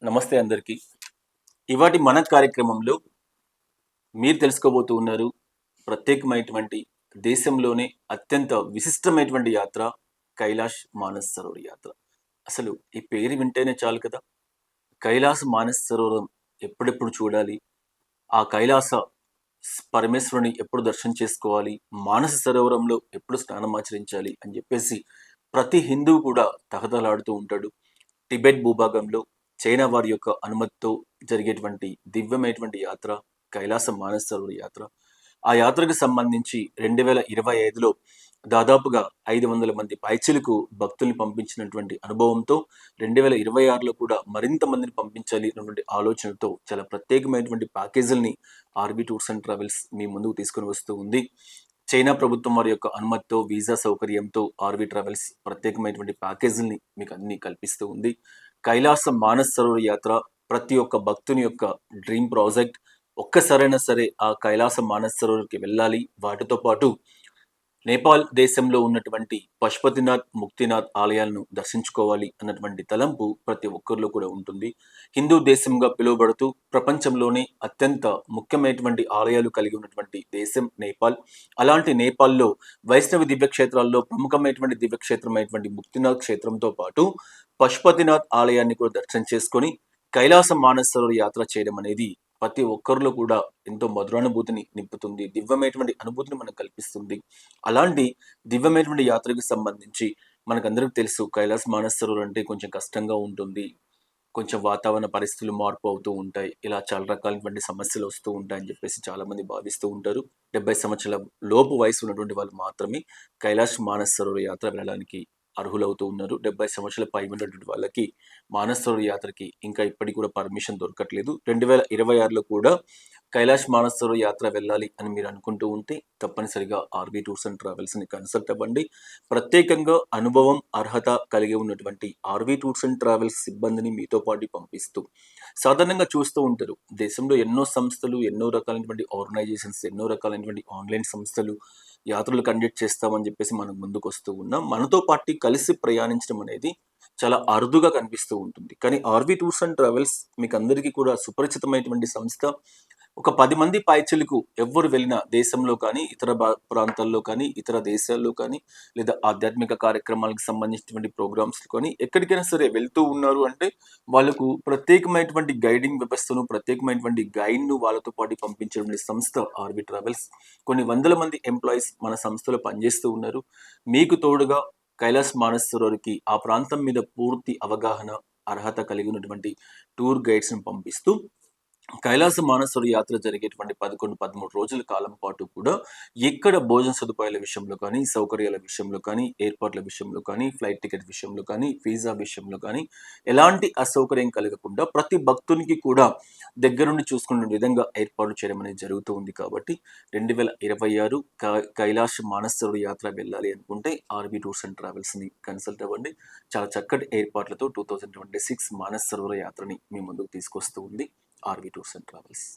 నమస్తే అందరికీ. ఇవాటి మన కార్యక్రమంలో మీరు తెలుసుకోబోతూ ఉన్నారు ప్రత్యేకమైనటువంటి దేశంలోనే అత్యంత విశిష్టమైనటువంటి యాత్ర కైలాష్ మానస్ సరోవర్ యాత్ర. అసలు ఈ పేరు వింటేనే చాలు కదా! కైలాస మానస్ సరోవరం ఎప్పుడెప్పుడు చూడాలి? ఆ కైలాస పరమేశ్వరుని ఎప్పుడు దర్శనం చేసుకోవాలి? మానస సరోవరంలో ఎప్పుడు స్నానమాచరించాలి? అని చెప్పేసి ప్రతి హిందువు కూడా తహతలాడుతూ ఉంటాడు. టిబెట్ భూభాగంలో చైనా వారి యొక్క అనుమతితో జరిగేటువంటి దివ్యమైనటువంటి యాత్ర కైలాస మానస్ సరోవర్ యాత్ర. ఆ యాత్రకు సంబంధించి 2025లో దాదాపుగా 500 మంది పైచిలకు భక్తుల్ని పంపించినటువంటి అనుభవంతో 2026లో కూడా మరింత మందిని పంపించాలి అన్నటువంటి ఆలోచనతో చాలా ప్రత్యేకమైనటువంటి ప్యాకేజీలని ఆర్బీ టూర్స్ అండ్ ట్రావెల్స్ మీ ముందుకు తీసుకొని వస్తూ ఉంది. చైనా ప్రభుత్వం వారి యొక్క అనుమతితో వీసా సౌకర్యంతో ఆర్వీ ట్రావెల్స్ ప్రత్యేకమైనటువంటి ప్యాకేజీల్ని మీకు అన్ని కల్పిస్తూ ఉంది. కైలాస మానస్ సరోవర్ యాత్ర ప్రతి ఒక్క భక్తుని యొక్క డ్రీమ్ ప్రాజెక్ట్. ఒక్కసారైనా సరే ఆ కైలాస మానస్ సరోవర్కి వెళ్ళాలి. వాటితో పాటు నేపాల్ దేశంలో ఉన్నటువంటి పశుపతినాథ్, ముక్తినాథ్ ఆలయాలను దర్శించుకోవాలి అన్నటువంటి తలంపు ప్రతి ఒక్కరిలో కూడా ఉంటుంది. హిందూ దేశంగా పిలువబడుతూ ప్రపంచంలోనే అత్యంత ముఖ్యమైనటువంటి ఆలయాలు కలిగి ఉన్నటువంటి దేశం నేపాల్. అలాంటి నేపాల్లో వైష్ణవి దివ్యక్షేత్రాల్లో ప్రముఖమైనటువంటి దివ్యక్షేత్రమైనటువంటి ముక్తినాథ్ క్షేత్రంతో పాటు పశుపతినాథ్ ఆలయాన్ని కూడా దర్శనం చేసుకొని కైలాస మానస్ సరోవర్ యాత్ర చేయడం అనేది ప్రతి ఒక్కరిలో కూడా ఎంతో మధురానుభూతిని నింపుతుంది. దివ్యమైనటువంటి అనుభూతిని మనకు కల్పిస్తుంది. అలాంటి దివ్యమైనటువంటి యాత్రకు సంబంధించి మనకందరికి తెలుసు కైలాస మానస్ సరోవర్ అంటే కొంచెం కష్టంగా ఉంటుంది. కొంచెం వాతావరణ పరిస్థితులు మార్పు అవుతూ ఉంటాయి. ఇలా చాలా రకాలైనటువంటి సమస్యలు వస్తూ ఉంటాయని చెప్పేసి చాలా మంది భావిస్తూ ఉంటారు. 70 సంవత్సరాల లోపు వయసు ఉన్నటువంటి వాళ్ళు మాత్రమే కైలాష్ మానస్ సరోవర్ యాత్ర వెళ్ళడానికి అర్హులవుతూ ఉన్నారు. 70 సంవత్సరాల పై ఉన్నటువంటి వాళ్ళకి మానస్ సరోవర్ యాత్రకి ఇంకా ఇప్పటికి కూడా పర్మిషన్ దొరకట్లేదు. 2026లో కూడా కైలాష్ మానస్ సరోవర్ యాత్ర వెళ్ళాలి అని మీరు అనుకుంటూ ఉంటే తప్పనిసరిగా ఆర్బీ టూర్స్ అండ్ ట్రావెల్స్ని కన్సల్ట్ అవ్వండి. ప్రత్యేకంగా అనుభవం, అర్హత కలిగి ఉన్నటువంటి ఆర్వీ టూర్స్ అండ్ ట్రావెల్స్ సిబ్బందిని మీతో పాటు పంపిస్తూ సాధారణంగా చూస్తూ ఉంటారు. దేశంలో ఎన్నో సంస్థలు, ఎన్నో రకాలైనటువంటి ఆర్గనైజేషన్స్, ఎన్నో రకాలైనటువంటి ఆన్లైన్ సంస్థలు యాత్రలు కండక్ట్ చేస్తామని చెప్పేసి మనం ముందుకు వస్తూ ఉన్నాం. మనతో పాటు కలిసి ప్రయాణించడం అనేది చాలా అరుదుగా కనిపిస్తూ ఉంటుంది. కానీ ఆర్వీ టూర్స్ అండ్ ట్రావెల్స్ మీకు అందరికీ కూడా సుపరిచితమైనటువంటి సంస్థ. ఒక 10 మంది పైచిలకు ఎవ్వరు వెళ్ళినా దేశంలో కానీ, ఇతర ప్రాంతాల్లో కానీ, ఇతర దేశాల్లో కానీ, లేదా ఆధ్యాత్మిక కార్యక్రమాలకు సంబంధించినటువంటి ప్రోగ్రామ్స్ కానీ ఎక్కడికైనా సరే వెళ్తూ ఉన్నారు అంటే వాళ్ళకు ప్రత్యేకమైనటువంటి గైడింగ్ వ్యవస్థను, ప్రత్యేకమైనటువంటి గైడ్ను వాళ్ళతో పాటు పంపించే సంస్థ ఆర్వీ ట్రావెల్స్. కొన్ని వందల మంది ఎంప్లాయీస్ మన సంస్థలో పనిచేస్తూ ఉన్నారు. మీకు తోడుగా కైలాస్ మానస్ సరోవర్కి ఆ ప్రాంతం మీద పూర్తి అవగాహన, అర్హత కలిగి ఉన్నటువంటి టూర్ గైడ్స్ని పంపిస్తూ కైలాస మానసరోవర్ యాత్ర జరిగేటువంటి 11, 13 రోజుల కాలం పాటు కూడా ఎక్కడ భోజన సదుపాయాల విషయంలో కానీ, సౌకర్యాల విషయంలో కానీ, ఏర్పాట్ల విషయంలో కానీ, ఫ్లైట్ టికెట్ విషయంలో కానీ, వీసా విషయంలో కానీ ఎలాంటి అసౌకర్యం కలగకుండా ప్రతి భక్తునికి కూడా దగ్గరుండి చూసుకునే విధంగా ఏర్పాటు చేయడం అనేది జరుగుతూ ఉంది. కాబట్టి 2026 కైలాష్ మానసరోవర్ యాత్ర వెళ్ళాలి అనుకుంటే ఆర్బీ టూర్స్ అండ్ ట్రావెల్స్ని కన్సల్ట్ అవ్వండి. చాలా చక్కటి ఏర్పాట్లతో 2026 మానస్ సరోవర్ యాత్రని మీ ముందుకు తీసుకొస్తూ ఉంది ఆర్వీ టూర్స్ అండ్ ట్రావెల్స్.